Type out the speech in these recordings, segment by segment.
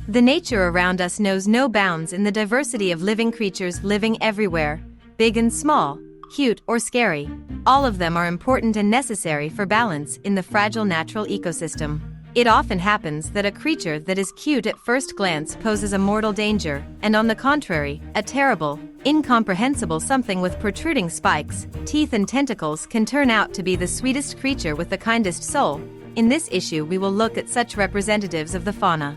The nature around us knows no bounds in the diversity of living creatures living everywhere, big and small, cute or scary. All of them are important and necessary for balance in the fragile natural ecosystem. It often happens that a creature that is cute at first glance poses a mortal danger, and on the contrary, a terrible, incomprehensible something with protruding spikes, teeth and tentacles can turn out to be the sweetest creature with the kindest soul. In this issue we will look at such representatives of the fauna.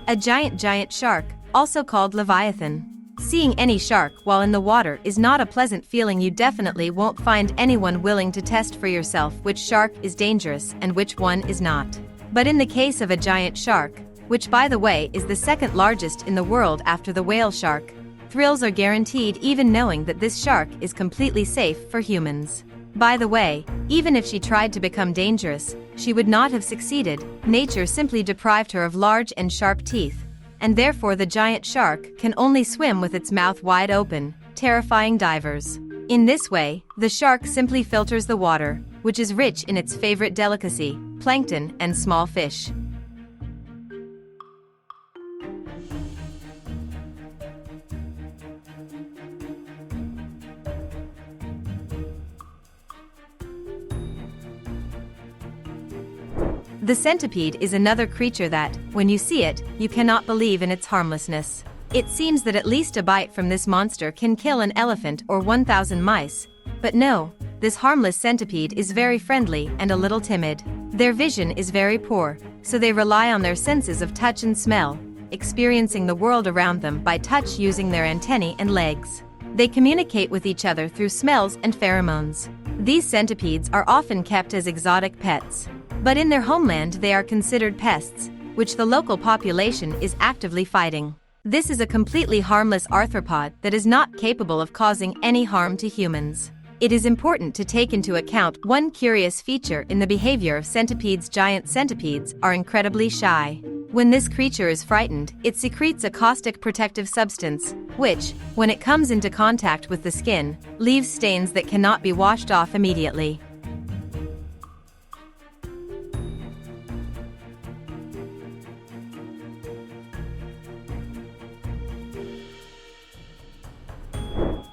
A giant shark, also called Leviathan. Seeing any shark while in the water is not a pleasant feeling. You definitely won't find anyone willing to test for yourself which shark is dangerous and which one is not. But in the case of a giant shark, which by the way is the second largest in the world after the whale shark, thrills are guaranteed even knowing that this shark is completely safe for humans. By the way, even if she tried to become dangerous, she would not have succeeded. Nature simply deprived her of large and sharp teeth, and therefore the giant shark can only swim with its mouth wide open, terrifying divers. In this way, the shark simply filters the water, which is rich in its favorite delicacy, plankton and small fish. The centipede is another creature that, when you see it, you cannot believe in its harmlessness. It seems that at least a bite from this monster can kill an elephant or 1,000 mice. But no, this harmless centipede is very friendly and a little timid. Their vision is very poor, so they rely on their senses of touch and smell, experiencing the world around them by touch using their antennae and legs. They communicate with each other through smells and pheromones. These centipedes are often kept as exotic pets. But in their homeland they are considered pests, which the local population is actively fighting. This is a completely harmless arthropod that is not capable of causing any harm to humans. It is important to take into account one curious feature in the behavior of centipedes. Giant centipedes are incredibly shy. When this creature is frightened, it secretes a caustic protective substance, which, when it comes into contact with the skin, leaves stains that cannot be washed off immediately.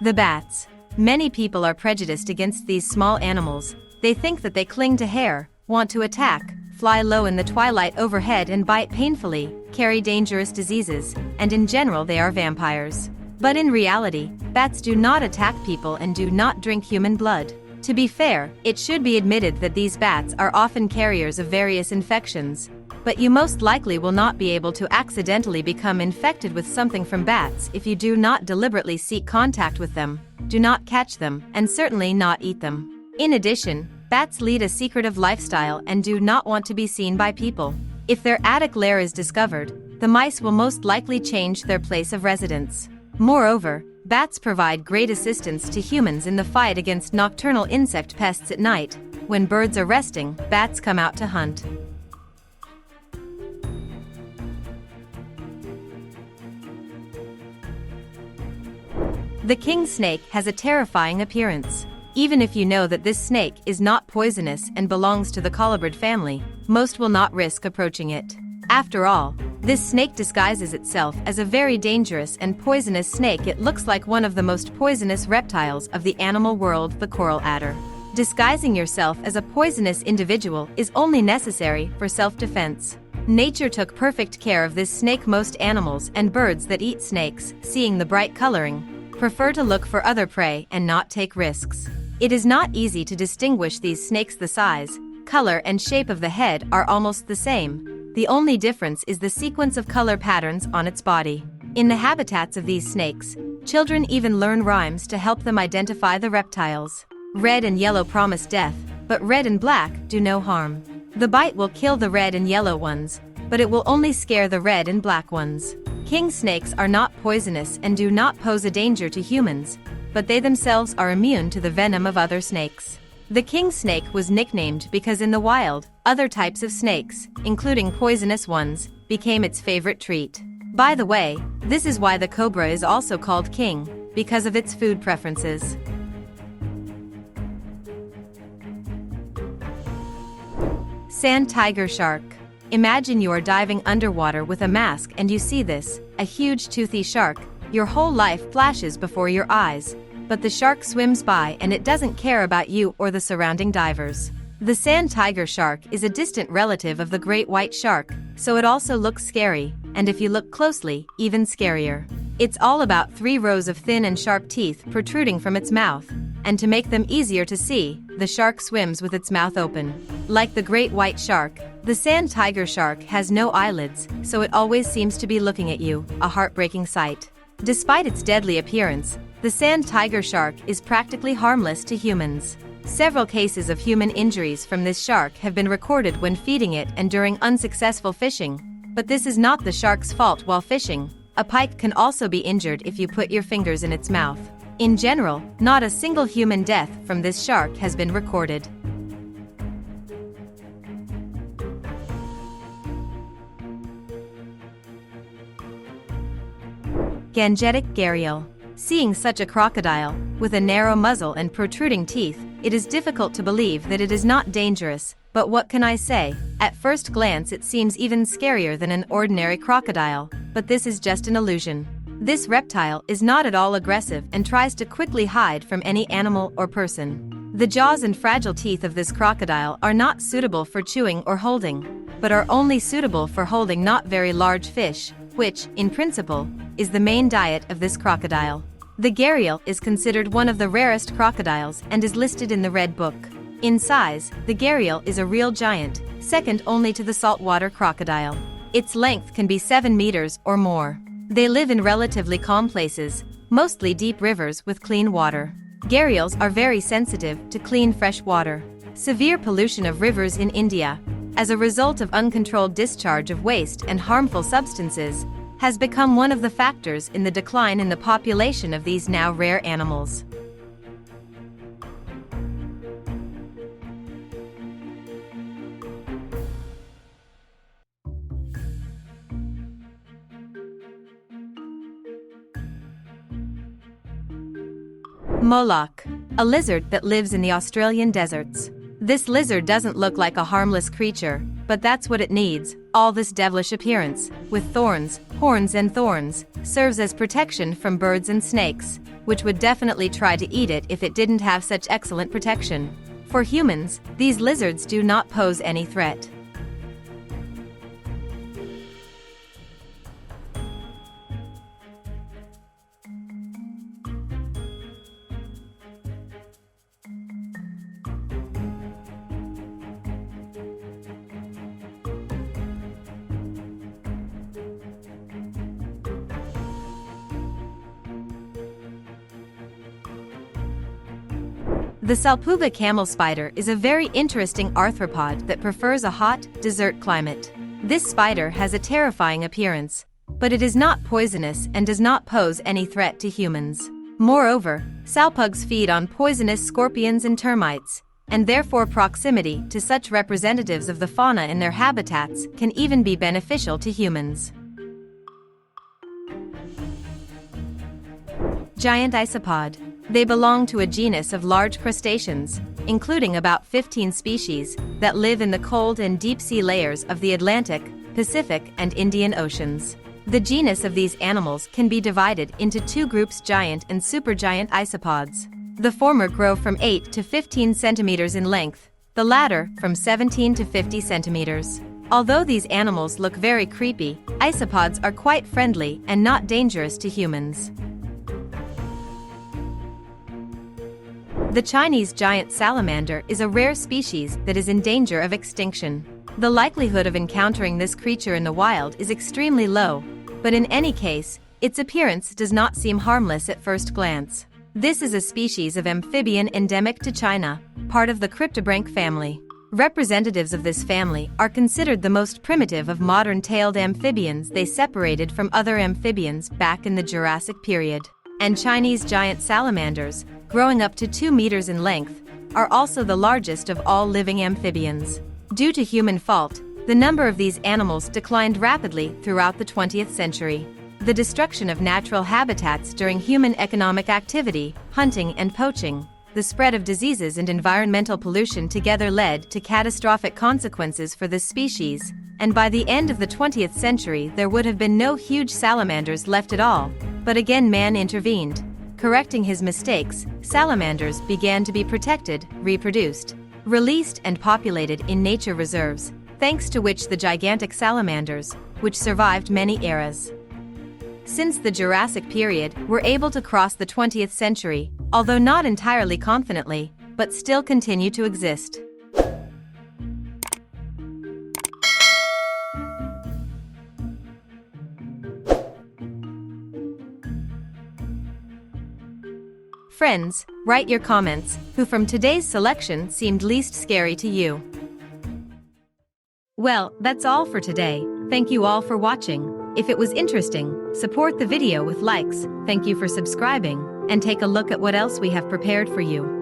The bats. Many people are prejudiced against these small animals. They think that they cling to hair, want to attack, fly low in the twilight overhead and bite painfully, carry dangerous diseases, and in general they are vampires. But in reality, bats do not attack people and do not drink human blood. To be fair, it should be admitted that these bats are often carriers of various infections. But you most likely will not be able to accidentally become infected with something from bats if you do not deliberately seek contact with them, do not catch them, and certainly not eat them. In addition, bats lead a secretive lifestyle and do not want to be seen by people. If their attic lair is discovered, the mice will most likely change their place of residence. Moreover, bats provide great assistance to humans in the fight against nocturnal insect pests at night. When birds are resting, bats come out to hunt. The king snake has a terrifying appearance. Even if you know that this snake is not poisonous and belongs to the colubrid family, most will not risk approaching it. After all, this snake disguises itself as a very dangerous and poisonous snake. It looks like one of the most poisonous reptiles of the animal world, the coral adder. Disguising yourself as a poisonous individual is only necessary for self-defense. Nature took perfect care of this snake. Most animals and birds that eat snakes, seeing the bright coloring, prefer to look for other prey and not take risks. It is not easy to distinguish these snakes. The size, color and shape of the head are almost the same. The only difference is the sequence of color patterns on its body. In the habitats of these snakes, children even learn rhymes to help them identify the reptiles. Red and yellow promise death, but red and black do no harm. The bite will kill the red and yellow ones, but it will only scare the red and black ones. King snakes are not poisonous and do not pose a danger to humans, but they themselves are immune to the venom of other snakes. The king snake was nicknamed because in the wild, other types of snakes, including poisonous ones, became its favorite treat. By the way, this is why the cobra is also called king, because of its food preferences. Sand tiger shark. Imagine you are diving underwater with a mask and you see this, a huge toothy shark. Your whole life flashes before your eyes. But the shark swims by and it doesn't care about you or the surrounding divers. The sand tiger shark is a distant relative of the great white shark, so it also looks scary, and if you look closely, even scarier. It's all about 3 rows of thin and sharp teeth protruding from its mouth, and to make them easier to see, the shark swims with its mouth open. Like the great white shark, the sand tiger shark has no eyelids, so it always seems to be looking at you, a heartbreaking sight. Despite its deadly appearance, the sand tiger shark is practically harmless to humans. Several cases of human injuries from this shark have been recorded when feeding it and during unsuccessful fishing. But this is not the shark's fault while fishing. A pike can also be injured if you put your fingers in its mouth. In general, not a single human death from this shark has been recorded. Gangetic Gerial. Seeing such a crocodile, with a narrow muzzle and protruding teeth, it is difficult to believe that it is not dangerous, but what can I say? At first glance it seems even scarier than an ordinary crocodile, but this is just an illusion. This reptile is not at all aggressive and tries to quickly hide from any animal or person. The jaws and fragile teeth of this crocodile are not suitable for chewing or holding, but are only suitable for holding not very large fish, which, in principle, is the main diet of this crocodile. The Gerial is considered one of the rarest crocodiles and is listed in the Red Book. In size, the Gerial is a real giant, second only to the saltwater crocodile. Its length can be 7 meters or more. They live in relatively calm places, mostly deep rivers with clean water. Gerials are very sensitive to clean fresh water. Severe pollution of rivers in India, as a result of uncontrolled discharge of waste and harmful substances, has become one of the factors in the decline in the population of these now rare animals. Moloch, a lizard that lives in the Australian deserts. This lizard doesn't look like a harmless creature, but that's what it needs. All this devilish appearance, with thorns, horns and thorns, serves as protection from birds and snakes, which would definitely try to eat it if it didn't have such excellent protection. For humans, these lizards do not pose any threat. The Saluga camel spider is a very interesting arthropod that prefers a hot, desert climate. This spider has a terrifying appearance, but it is not poisonous and does not pose any threat to humans. Moreover, salpugs feed on poisonous scorpions and termites, and therefore proximity to such representatives of the fauna in their habitats can even be beneficial to humans. Giant Isopod. They belong to a genus of large crustaceans, including about 15 species, that live in the cold and deep sea layers of the Atlantic, Pacific and Indian Oceans. The genus of these animals can be divided into 2 groups: giant and supergiant isopods. The former grow from 8 to 15 centimeters in length, the latter from 17 to 50 centimeters. Although these animals look very creepy, isopods are quite friendly and not dangerous to humans. The Chinese giant salamander is a rare species that is in danger of extinction. The likelihood of encountering this creature in the wild is extremely low, but in any case, its appearance does not seem harmless at first glance. This is a species of amphibian endemic to China, part of the cryptobranch family. Representatives of this family are considered the most primitive of modern tailed amphibians. They separated from other amphibians back in the Jurassic period. And Chinese giant salamanders, growing up to 2 meters in length, are also the largest of all living amphibians. Due to human fault, the number of these animals declined rapidly throughout the 20th century. The destruction of natural habitats during human economic activity, hunting and poaching, the spread of diseases and environmental pollution together led to catastrophic consequences for this species, and by the end of the 20th century there would have been no huge salamanders left at all, but again man intervened. Correcting his mistakes, salamanders began to be protected, reproduced, released and populated in nature reserves, thanks to which the gigantic salamanders, which survived many eras since the Jurassic period, were able to cross the 20th century, although not entirely confidently, but still continue to exist. Friends, write your comments, who from today's selection seemed least scary to you. Well, that's all for today. Thank you all for watching. If it was interesting, support the video with likes, thank you for subscribing, and take a look at what else we have prepared for you.